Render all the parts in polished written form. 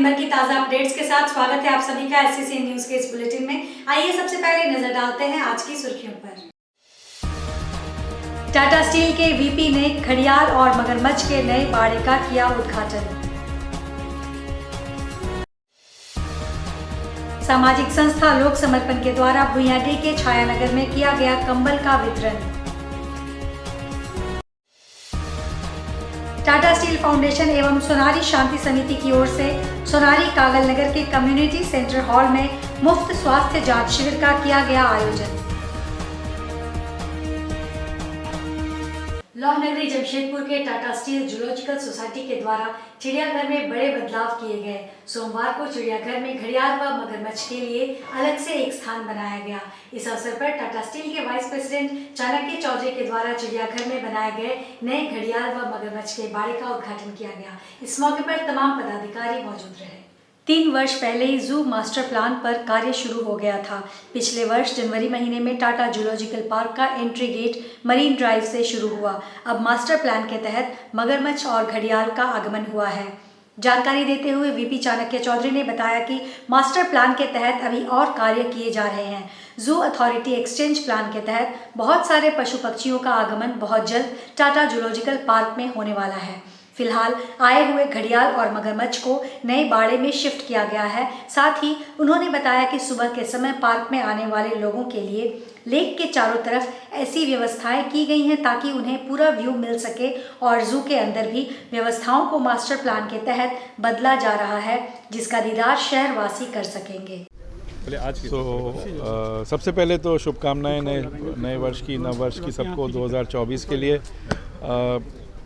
दिन भर की ताजा अपडेट्स के साथ स्वागत है आप सभी का एससीसी न्यूज के इस बुलेटिन में। आइए सबसे पहले नजर डालते हैं आज की सुर्खियों पर। टाटा स्टील के वीपी ने घड़ियाल और मगरमच्छ के नए बाड़े का किया उद्घाटन। सामाजिक संस्था लोक समर्पण के द्वारा भुइयांडीह के छायानगर में किया गया कंबल का वितरण। टाटा स्टील फाउंडेशन एवं सोनारी शांति समिति की ओर से सोनारी कागल नगर के कम्युनिटी सेंटर हॉल में मुफ्त स्वास्थ्य जांच शिविर का किया गया आयोजन। लौह नगरी जमशेदपुर के टाटा स्टील जूलॉजिकल सोसाइटी के द्वारा चिड़ियाघर में बड़े बदलाव किए गए। सोमवार को चिड़ियाघर में घड़ियाल व मगरमच्छ के लिए अलग से एक स्थान बनाया गया। इस अवसर पर टाटा स्टील के वाइस प्रेसिडेंट चाणक्य चौधरी के द्वारा चिड़ियाघर में बनाए गए नए घड़ियाल व मगरमच्छ के बाड़े का उद्घाटन किया गया। इस मौके पर तमाम पदाधिकारी मौजूद रहे। 3 वर्ष पहले ही जू मास्टर प्लान पर कार्य शुरू हो गया था। पिछले वर्ष जनवरी महीने में टाटा जूलॉजिकल पार्क का एंट्री गेट मरीन ड्राइव से शुरू हुआ। अब मास्टर प्लान के तहत मगरमच्छ और घड़ियाल का आगमन हुआ है। जानकारी देते हुए वीपी चाणक्य चौधरी ने बताया कि मास्टर प्लान के तहत अभी और कार्य किए जा रहे हैं। जू अथॉरिटी एक्सचेंज प्लान के तहत बहुत सारे पशु पक्षियों का आगमन बहुत जल्द टाटा जूलॉजिकल पार्क में होने वाला है। फिलहाल आए हुए घड़ियाल और मगरमच्छ को नए बाड़े में शिफ्ट किया गया है। साथ ही उन्होंने बताया कि सुबह के समय पार्क में आने वाले लोगों के लिए लेक के चारों तरफ ऐसी व्यवस्थाएं की गई हैं ताकि उन्हें पूरा व्यू मिल सके और जू के अंदर भी व्यवस्थाओं को मास्टर प्लान के तहत बदला जा रहा है, जिसका दीदार शहरवासी कर सकेंगे। सबसे पहले तो शुभकामनाएं नए वर्ष की, नव वर्ष की सबको 2024 के लिए।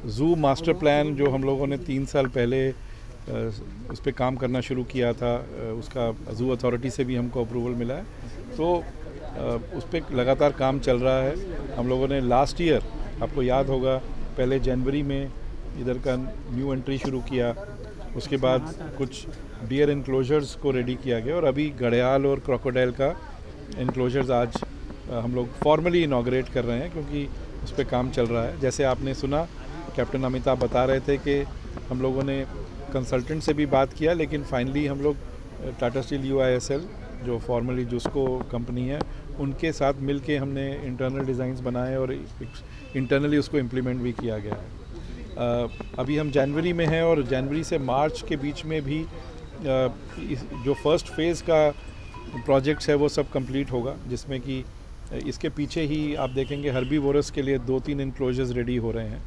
जू मास्टर प्लान जो हम लोगों ने 3 साल पहले उस पर काम करना शुरू किया था, उसका जू अथॉरिटी से भी हमको अप्रूवल मिला है, तो उस पर लगातार काम चल रहा है। हम लोगों ने लास्ट ईयर, आपको याद होगा, पहले जनवरी में इधर का न्यू एंट्री शुरू किया, उसके बाद कुछ डियर इनक्लोजर्स को रेडी किया गया और अभी घड़ियाल और क्रोकोडाइल का इनक्लोजर्स आज हम लोग फॉर्मली इनॉग्रेट कर रहे हैं, क्योंकि उस पर काम चल रहा है। जैसे आपने सुना, कैप्टन अमिताभ बता रहे थे कि हम लोगों ने कंसल्टेंट से भी बात किया, लेकिन फाइनली हम लोग टाटा स्टील UISL जो फॉर्मली जुस्को कंपनी है, उनके साथ मिलके हमने इंटरनल डिज़ाइंस बनाए और इंटरनली उसको इम्प्लीमेंट भी किया गया है। अभी हम जनवरी में हैं और जनवरी से मार्च के बीच में भी जो फर्स्ट फेज़ का प्रोजेक्ट्स है वो सब कंप्लीट होगा, जिसमें कि इसके पीछे ही आप देखेंगे हर्बीवोरस के लिए 2-3 इनक्लोजर्स रेडी हो रहे हैं,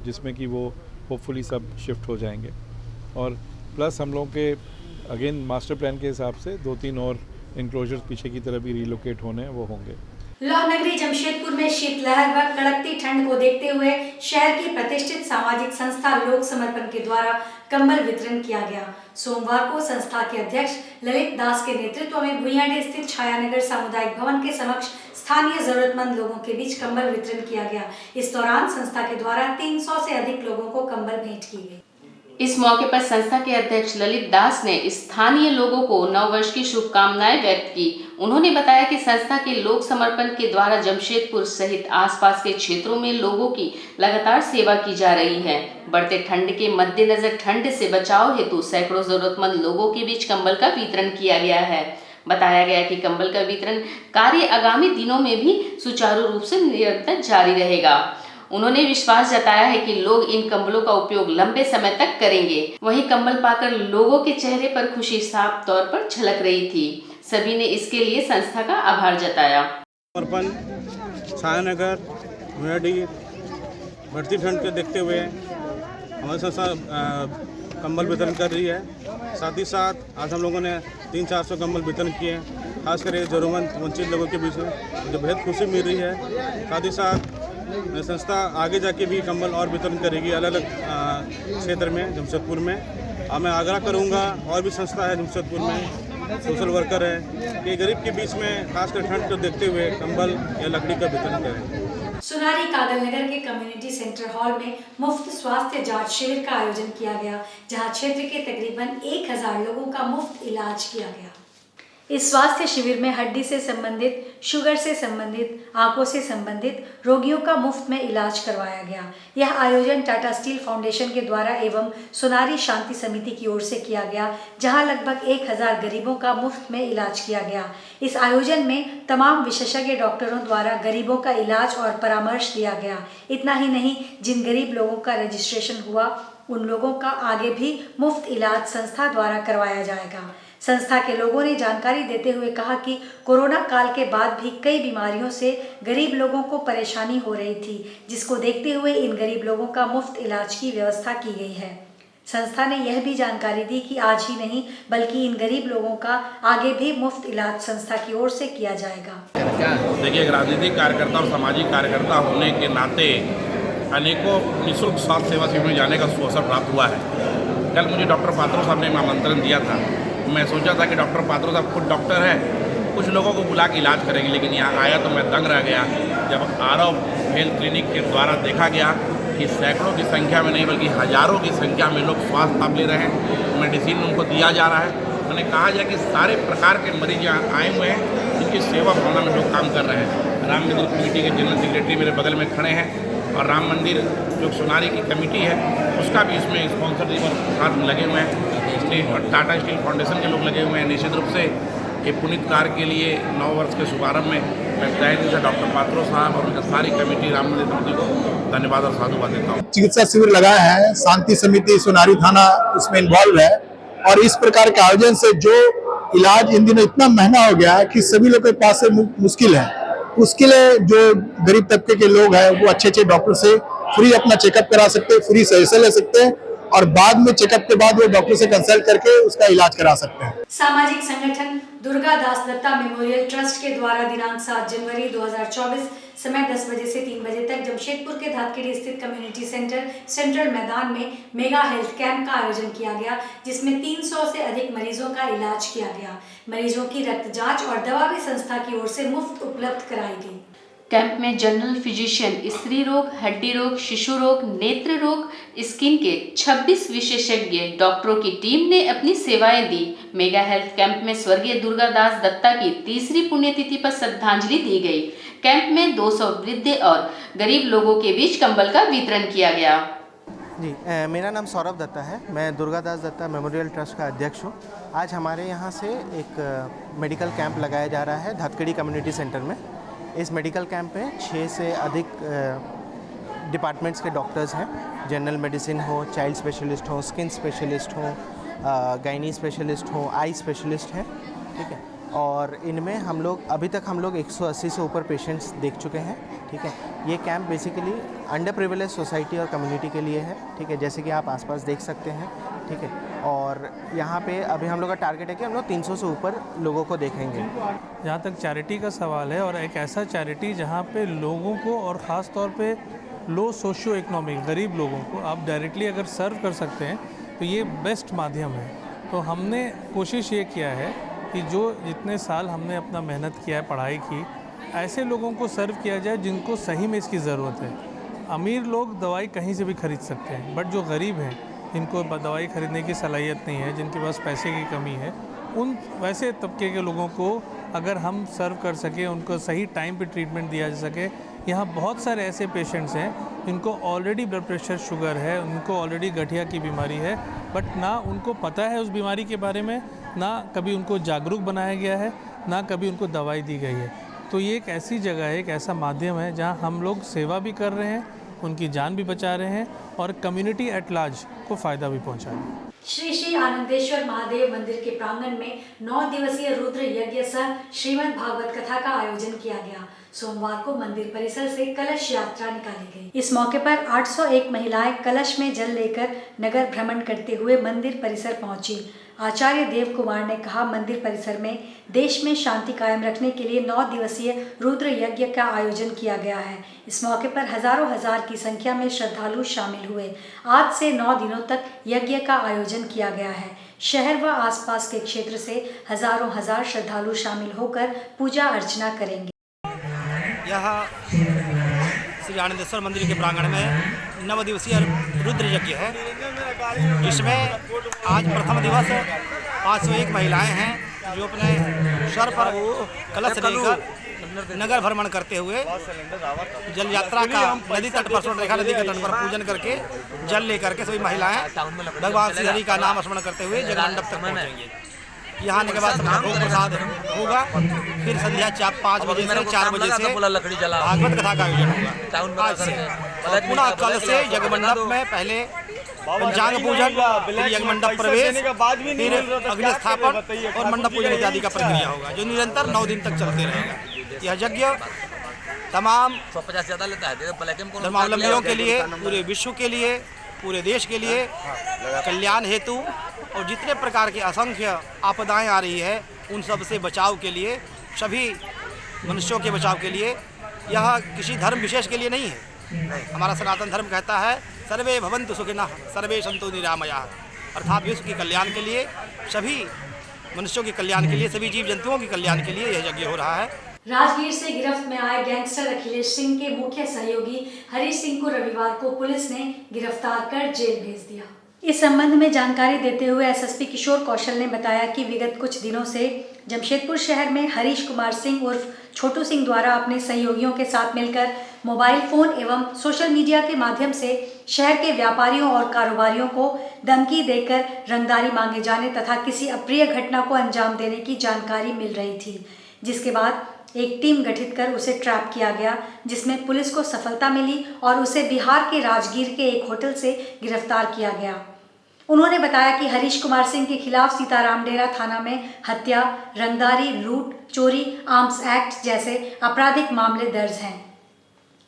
जिसमें कि वो होपफुली सब शिफ्ट हो जाएंगे। और प्लस हम लोगों के अगेन मास्टर प्लान के हिसाब से 2-3 और इनक्लोजर्स पीछे की तरफ भी रिलोकेट होने हैं, वो होंगे। लौह नगरी जमशेदपुर में शीतलहर व कड़कती ठंड को देखते हुए शहर की प्रतिष्ठित सामाजिक संस्था लोक समर्पण के द्वारा कंबल वितरण किया गया। सोमवार को संस्था के अध्यक्ष ललित दास के नेतृत्व में भुइयांडीह स्थित छायानगर सामुदायिक भवन के समक्ष स्थानीय जरूरतमंद लोगों के बीच कंबल वितरण किया गया। इस दौरान संस्था के द्वारा 300 से अधिक लोगों को कंबल भेंट की गई। इस मौके पर संस्था के अध्यक्ष ललित दास ने स्थानीय लोगों को नव वर्ष की शुभकामनाएं व्यक्त की। उन्होंने बताया कि संस्था के लोक समर्पण के द्वारा जमशेदपुर सहित आसपास के क्षेत्रों में लोगों की लगातार सेवा की जा रही है। बढ़ते ठंड के मद्देनजर ठंड से बचाव हेतु सैकड़ों जरूरतमंद लोगों के बीच कंबल का वितरण किया गया है। बताया गया कि कंबल का वितरण कार्य आगामी दिनों में भी सुचारू रूप से निरंतर जारी रहेगा। उन्होंने विश्वास जताया है कि लोग इन कंबलों का उपयोग लंबे समय तक करेंगे। वहीं कंबल पाकर लोगों के चेहरे पर खुशी साफ तौर पर झलक रही थी। सभी ने इसके लिए संस्था का आभार जताया। समर्पण छायानगर भुइयांडीह बढ़ती ठंड को देखते हुए हमारी संस्था कंबल वितरण कर रही है। साथ ही साथ आज हम लोगों ने 300-400 कंबल वितरण किए, खासकर जरूरतमंद वंचित लोगों के बीच में, मुझे बेहद खुशी मिल रही है। साथ ही साथ संस्था आगे जाके भी कंबल और वितरण करेगी अलग अलग क्षेत्र में जमशेदपुर में। और मैं आग्रह करूंगा, और भी संस्था है जमशेदपुर में, सोशल वर्कर है, कि गरीब के बीच में खासकर ठंड को देखते हुए कंबल या लकड़ी का वितरण करें। सोनारी कागल नगर के कम्युनिटी सेंटर हॉल में मुफ्त स्वास्थ्य जांच शिविर का आयोजन किया गया, जहां क्षेत्र के तकरीबन 1000 लोगों का मुफ्त इलाज किया गया। इस स्वास्थ्य शिविर में हड्डी से संबंधित, शुगर से संबंधित, आंखों से संबंधित रोगियों का मुफ्त में इलाज करवाया गया। यह आयोजन टाटा स्टील फाउंडेशन के द्वारा एवं सोनारी शांति समिति की ओर से किया गया, जहां लगभग 1000 गरीबों का मुफ्त में इलाज किया गया। इस आयोजन में तमाम विशेषज्ञ डॉक्टरों द्वारा गरीबों का इलाज और परामर्श दिया गया। इतना ही नहीं, जिन गरीब लोगों का रजिस्ट्रेशन हुआ उन लोगों का आगे भी मुफ्त इलाज संस्था द्वारा करवाया जाएगा। संस्था के लोगों ने जानकारी देते हुए कहा कि कोरोना काल के बाद भी कई बीमारियों से गरीब लोगों को परेशानी हो रही थी, जिसको देखते हुए इन गरीब लोगों का मुफ्त इलाज की व्यवस्था की गई है। संस्था ने यह भी जानकारी दी कि आज ही नहीं बल्कि इन गरीब लोगों का आगे भी मुफ्त इलाज संस्था की ओर से किया जाएगा। देखिए, एक राजनीतिक कार्यकर्ता और सामाजिक कार्यकर्ता होने के नाते अनेकों निःशुल्क स्वास्थ्य सेवा शिविर में जाने का अवसर प्राप्त हुआ है। कल मुझे डॉक्टर पात्रो साहब ने आमंत्रण दिया था। मैं सोचा था कि डॉक्टर पात्रो साहब खुद डॉक्टर है, कुछ लोगों को बुला के इलाज करेंगे, लेकिन यहाँ आया तो मैं दंग रह गया जब आरव हेल्थ क्लिनिक के द्वारा देखा गया कि सैकड़ों की संख्या में नहीं बल्कि हज़ारों की संख्या में लोग स्वास्थ्य लाभ ले रहे हैं, मेडिसिन उनको दिया जा रहा है। मैंने कहा जाए कि सारे प्रकार के मरीज यहाँ आए हुए हैं, जिनकी सेवा भावना में लोग काम कर रहे हैं। राम मंदिर कमेटी के जनरल सेक्रेटरी मेरे बगल में खड़े हैं और राम मंदिर जो सोनारी की कमेटी है उसका भी इसमें स्पॉन्सर साथ लगे हुए हैं। और टाटा स्टील फाउंडेशन के लोग लगे हुए हैं। निश्चित रूप से ये पुनीत कार्य के लिए 9 वर्ष के शुभारंभ में मैं तहे दिल से डॉक्टर पात्रो साहब और उनकी सारी कमेटी राम मंदिर कमेटी को धन्यवाद और साधुवाद देता हूँ। चिकित्सा शिविर लगाया है, शांति समिति सोनारी थाना उसमें इन्वॉल्व है और इस प्रकार के आयोजन से जो इलाज इन दिनों इतना महंगा हो गया है कि सभी लोग के पास से मुश्किल है। उसके लिए जो गरीब तबके के लोग हैं वो अच्छे डॉक्टर से फ्री अपना चेकअप करा सकते हैं, फ्री सजेशन ले सकते हैं और बाद में चेकअप के बाद वो डॉक्टर से कंसल्ट करके उसका इलाज करा सकते हैं। सामाजिक संगठन दुर्गा दास दत्ता मेमोरियल ट्रस्ट के द्वारा दिनांक 7 जनवरी 2024 समय 10 बजे से 3 बजे तक जमशेदपुर के धातखेड़ी स्थित कम्युनिटी सेंट्रल मैदान में मेगा हेल्थ कैंप का आयोजन किया गया, जिसमें 300 से अधिक मरीजों का इलाज किया गया। मरीजों की रक्त जांच और दवा भी संस्था की ओर से मुफ्त उपलब्ध कराई गई। कैंप में जनरल फिजिशियन, स्त्री रोग, हड्डी रोग, शिशु रोग, नेत्र रोग, स्किन के 26 विशेषज्ञ डॉक्टरों की टीम ने अपनी सेवाएं दी। मेगा हेल्थ कैंप में स्वर्गीय दुर्गा दास दत्ता की 3री पुण्यतिथि पर श्रद्धांजलि दी गई। कैंप में 200 वृद्ध और गरीब लोगों के बीच कंबल का वितरण किया गया। जी, मेरा नाम सौरभ दत्ता है। मैं दुर्गा दास दत्ता मेमोरियल ट्रस्ट का अध्यक्ष हूँ। आज हमारे यहाँ से एक मेडिकल कैंप लगाया जा रहा है धातखेड़ी कम्युनिटी सेंटर में। इस मेडिकल कैंप में 6 से अधिक डिपार्टमेंट्स के डॉक्टर्स हैं। जनरल मेडिसिन हो, चाइल्ड स्पेशलिस्ट हो, स्किन स्पेशलिस्ट हो, गायनी स्पेशलिस्ट हो, आई स्पेशलिस्ट हैं, ठीक है। और इनमें अभी तक हम लोग 180 से ऊपर पेशेंट्स देख चुके हैं, ठीक है। ये camp basically under privilege society और कम्युनिटी के लिए है, ठीक है, जैसे कि आप आसपास देख सकते हैं, ठीक है। और यहाँ पे अभी हम लोग का टारगेट है कि हम लोग 300 से ऊपर लोगों को देखेंगे। जहाँ तक चैरिटी का सवाल है, और एक ऐसा चैरिटी जहाँ पे लोगों को और ख़ास तौर पे लो सोशियो इकोनॉमिक गरीब लोगों को आप डायरेक्टली अगर सर्व कर सकते हैं तो ये बेस्ट माध्यम है। तो हमने कोशिश ये किया है कि जो जितने साल हमने अपना मेहनत किया है, पढ़ाई की, ऐसे लोगों को सर्व किया जाए जिनको सही में इसकी ज़रूरत है। अमीर लोग दवाई कहीं से भी खरीद सकते हैं, बट जो गरीब हैं, जिनको दवाई खरीदने की सलाहियत नहीं है, जिनके पास पैसे की कमी है, उन वैसे तबके के लोगों को अगर हम सर्व कर सकें, उनको सही टाइम पे ट्रीटमेंट दिया जा सके। यहाँ बहुत सारे ऐसे पेशेंट्स हैं जिनको ऑलरेडी ब्लड प्रेशर, शुगर है, उनको ऑलरेडी गठिया की बीमारी है, बट ना उनको पता है उस बीमारी के बारे में, ना कभी उनको जागरूक बनाया गया है, ना कभी उनको दवाई दी गई है। तो ये एक ऐसी जगह है, एक ऐसा माध्यम है जहाँ हम लोग सेवा भी कर रहे हैं, उनकी जान भी बचा रहे हैं और कम्युनिटी एट लार्ज को फ़ायदा भी पहुँचा रहे हैं। श्री श्री आनंदेश्वर महादेव मंदिर के प्रांगण में 9 दिवसीय रुद्र यज्ञ सह श्रीमद् भागवत कथा का आयोजन किया गया। सोमवार को मंदिर परिसर से कलश यात्रा निकाली गई। इस मौके पर 801 महिलाएं कलश में जल लेकर नगर भ्रमण करते हुए मंदिर परिसर पहुंची। आचार्य देव कुमार ने कहा, मंदिर परिसर में देश में शांति कायम रखने के लिए 9 दिवसीय रुद्र यज्ञ का आयोजन किया गया है। इस मौके पर हजारों हजार की संख्या में श्रद्धालु शामिल हुए। आज से 9 दिनों तक यज्ञ का आयोजन किया गया है। शहर व आसपास के क्षेत्र से हजारों हजार श्रद्धालु शामिल होकर पूजा अर्चना करेंगे। यहाँ श्री आनंदेश्वर मंदिर के प्रांगण में 9 दिवसीय रुद्र यज्ञ है, जिसमें आज प्रथम दिवस 501 महिलाएं हैं जो अपने सर पर वो कलश लेकर नगर भ्रमण करते हुए जल यात्रा का नदी तट पर स्वर्ण रेखा नदी के तट पर पूजन करके जल लेकर के सभी महिलाएं भगवान श्री हरि का नाम स्मरण करते हुए जगमंडप तक पहुंचेंगे। यहाँ आने के बाद भोग प्रसाद होगा। फिर संध्या 5 बजे से 4 बजे से भागवत कथा का आयोजन होगा। आज से पुनः कल से जगमंडप में पहले पंचांग पूजन, फिर यज्ञमंडप प्रवेश, फिर अग्नि स्थापन और मंडप पूजन इत्यादि का प्रक्रिया होगा, जो निरंतर 9 दिन तक चलते रहेगा। यह यज्ञ तमाम धर्मावलंबियों के लिए, पूरे विश्व के लिए, पूरे देश के लिए कल्याण हेतु और जितने प्रकार के असंख्य आपदाएं आ रही है उन सब से बचाव के लिए, सभी मनुष्यों के बचाव के लिए, यह किसी धर्म विशेष के लिए नहीं है। हमारा सनातन धर्म कहता है सर्वे भवन्तु सुखिनः सर्वे सन्तु निरामयाः, अर्थात विश्व के कल्याण के लिए, सभी मनुष्यों के कल्याण के लिए, सभी जीव जंतुओं के कल्याण के लिए यह यज्ञ हो रहा है। राजगीर से गिरफ्त में आए गैंगस्टर अखिलेश सिंह के मुख्य सहयोगी हरीश सिंह को रविवार को पुलिस ने गिरफ्तार कर जेल भेज दिया। इस संबंध में जानकारी देते हुए एसएसपी किशोर कौशल ने बताया कि विगत कुछ दिनों से जमशेदपुर शहर में हरीश कुमार सिंह उर्फ छोटू सिंह द्वारा अपने सहयोगियों के साथ मिलकर मोबाइल फोन एवं सोशल मीडिया के माध्यम से शहर के व्यापारियों और कारोबारियों को धमकी देकर रंगदारी मांगे जाने तथा किसी अप्रिय घटना को अंजाम देने की जानकारी मिल रही थी, जिसके बाद एक टीम गठित कर उसे ट्रैप किया गया, जिसमें पुलिस को सफलता मिली और उसे बिहार के राजगीर के एक होटल से गिरफ्तार किया गया। उन्होंने बताया कि हरीश कुमार सिंह के खिलाफ सीताराम डेरा थाना में हत्या, रंगदारी, लूट, चोरी, आर्म्स एक्ट जैसे आपराधिक मामले दर्ज हैं।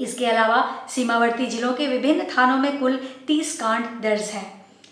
इसके अलावा सीमावर्ती जिलों के विभिन्न थानों में कुल 30 कांड दर्ज हैं।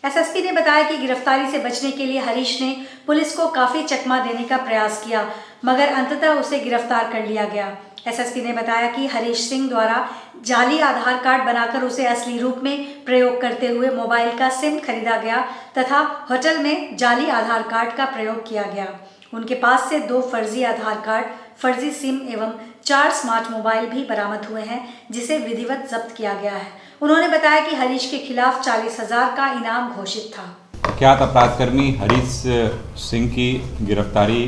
एसएसपी ने बताया कि गिरफ्तारी से बचने के लिए हरीश ने पुलिस को काफ़ी चकमा देने का प्रयास किया, मगर अंततः उसे गिरफ्तार कर लिया गया। एसएसपी ने बताया कि हरीश सिंह द्वारा जाली आधार कार्ड बनाकर उसे असली रूप में प्रयोग करते हुए मोबाइल का सिम खरीदा गया तथा होटल में जाली आधार कार्ड का प्रयोग किया गया। उनके पास से 2 फर्जी आधार कार्ड, फर्जी सिम एवं 4 स्मार्ट मोबाइल भी बरामद हुए हैं, जिसे विधिवत जब्त किया गया है। उन्होंने बताया कि हरीश के खिलाफ 40,000 का इनाम घोषित था। कुख्यात अपराधकर्मी हरीश सिंह की गिरफ्तारी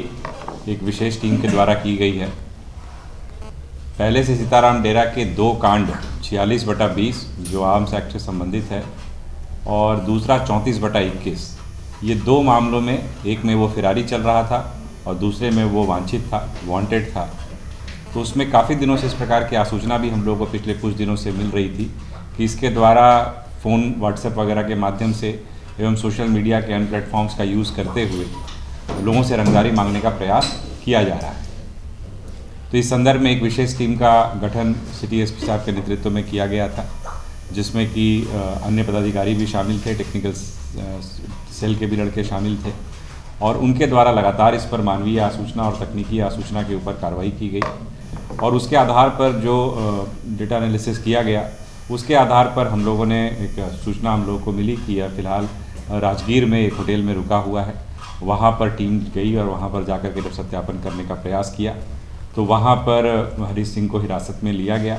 एक विशेष टीम के द्वारा की गई है। पहले से सीताराम डेरा के 2 कांड 46/20 जो आर्म्स एक्ट से संबंधित है और दूसरा 34/21, ये 2 मामलों में, एक में वो फिरारी चल रहा था और दूसरे में वो वांछित था, वांटेड था। तो उसमें काफ़ी दिनों से इस प्रकार की आसूचना भी हम लोगों को पिछले कुछ दिनों से मिल रही थी कि इसके द्वारा फ़ोन, व्हाट्सएप वगैरह के माध्यम से एवं सोशल मीडिया के अन्य प्लेटफॉर्म्स का यूज़ करते हुए लोगों से रंगदारी मांगने का प्रयास किया जा रहा है। तो इस संदर्भ में एक विशेष टीम का गठन सिटी एसपी साहब के नेतृत्व में किया गया था, जिसमें कि अन्य पदाधिकारी भी शामिल थे, टेक्निकल सेल के भी लड़के शामिल थे और उनके द्वारा लगातार इस पर मानवीय आसूचना और तकनीकी आसूचना के ऊपर कार्रवाई की गई और उसके आधार पर जो डेटा एनालिसिस किया गया, उसके आधार पर हम लोगों ने एक सूचना हम लोगों को मिली कि यह फिलहाल राजगीर में एक होटल में रुका हुआ है। वहाँ पर टीम गई और वहाँ पर जाकर के जब सत्यापन करने का प्रयास किया तो वहाँ पर हरीश सिंह को हिरासत में लिया गया।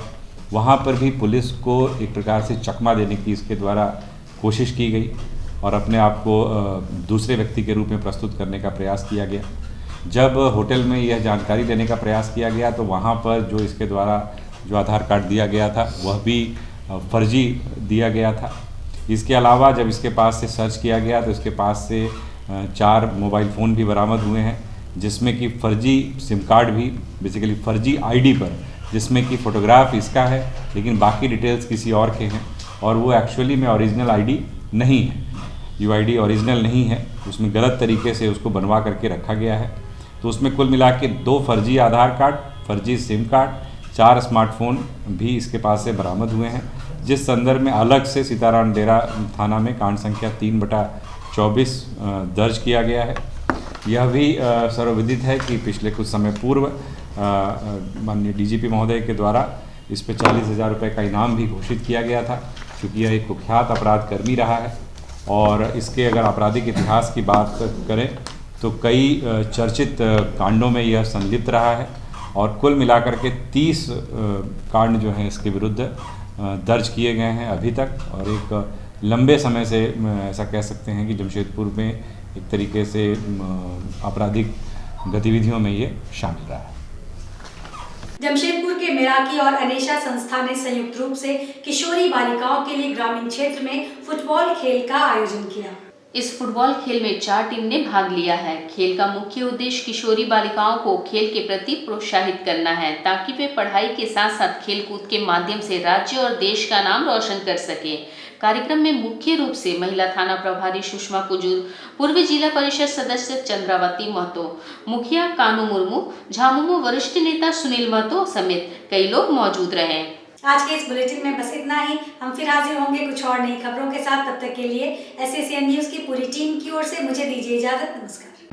वहाँ पर भी पुलिस को एक प्रकार से चकमा देने की इसके द्वारा कोशिश की गई और अपने आप को दूसरे व्यक्ति के रूप में प्रस्तुत करने का प्रयास किया गया। जब होटल में यह जानकारी देने का प्रयास किया गया तो वहाँ पर जो इसके द्वारा जो आधार कार्ड दिया गया था वह भी फर्जी दिया गया था। इसके अलावा जब इसके पास से सर्च किया गया तो इसके पास से 4 मोबाइल फ़ोन भी बरामद हुए हैं, जिसमें कि फर्जी सिम कार्ड भी, बेसिकली फर्जी आईडी पर, जिसमें कि फ़ोटोग्राफ इसका है लेकिन बाकी डिटेल्स किसी और के हैं और वो एक्चुअली में ओरिजिनल आईडी नहीं है, यूआईडी ओरिजिनल नहीं है, उसमें गलत तरीके से उसको बनवा करके रखा गया है। तो उसमें कुल मिला के 2 फर्जी आधार कार्ड, फर्जी सिम कार्ड, 4 स्मार्टफोन भी इसके पास से बरामद हुए हैं, जिस संदर्भ में अलग से सीताराम डेरा थाना में कांड संख्या 3/24 दर्ज किया गया है। यह भी सर्वविदित है कि पिछले कुछ समय पूर्व माननीय डीजीपी महोदय के द्वारा इस पर 40,000 रुपये का इनाम भी घोषित किया गया था, क्योंकि यह एक कुख्यात अपराधकर्मी रहा है और इसके अगर आपराधिक इतिहास की बात करें तो कई चर्चित कांडों में यह संलिप्त रहा है और कुल मिलाकर के 30 कांड जो हैं इसके विरुद्ध दर्ज किए गए हैं अभी तक। और एक लंबे समय से ऐसा कह सकते हैं कि जमशेदपुर में एक तरीके से आपराधिक गतिविधियों में ये शामिल रहा है। जमशेदपुर के मेराकी और अनेशा संस्था ने संयुक्त रूप से किशोरी बालिकाओं के लिए ग्रामीण क्षेत्र में फुटबॉल खेल का आयोजन किया। इस फुटबॉल खेल में 4 टीम ने भाग लिया है। खेल का मुख्य उद्देश्य किशोरी बालिकाओं को खेल के प्रति प्रोत्साहित करना है ताकि वे पढ़ाई के साथ साथ खेलकूद के माध्यम से राज्य और देश का नाम रोशन कर सके। कार्यक्रम में मुख्य रूप से महिला थाना प्रभारी सुषमा कुजूर, पूर्व जिला परिषद सदस्य चंद्रावती महतो, मुखिया कानू मुर्मू, झामुमो वरिष्ठ नेता सुनील महतो समेत कई लोग मौजूद रहे। आज के इस बुलेटिन में बस इतना ही। हम फिर हाजिर होंगे कुछ और नई खबरों के साथ। तब तक के लिए SACN न्यूज की पूरी टीम की ओर से मुझे दीजिए इजाजत। नमस्कार।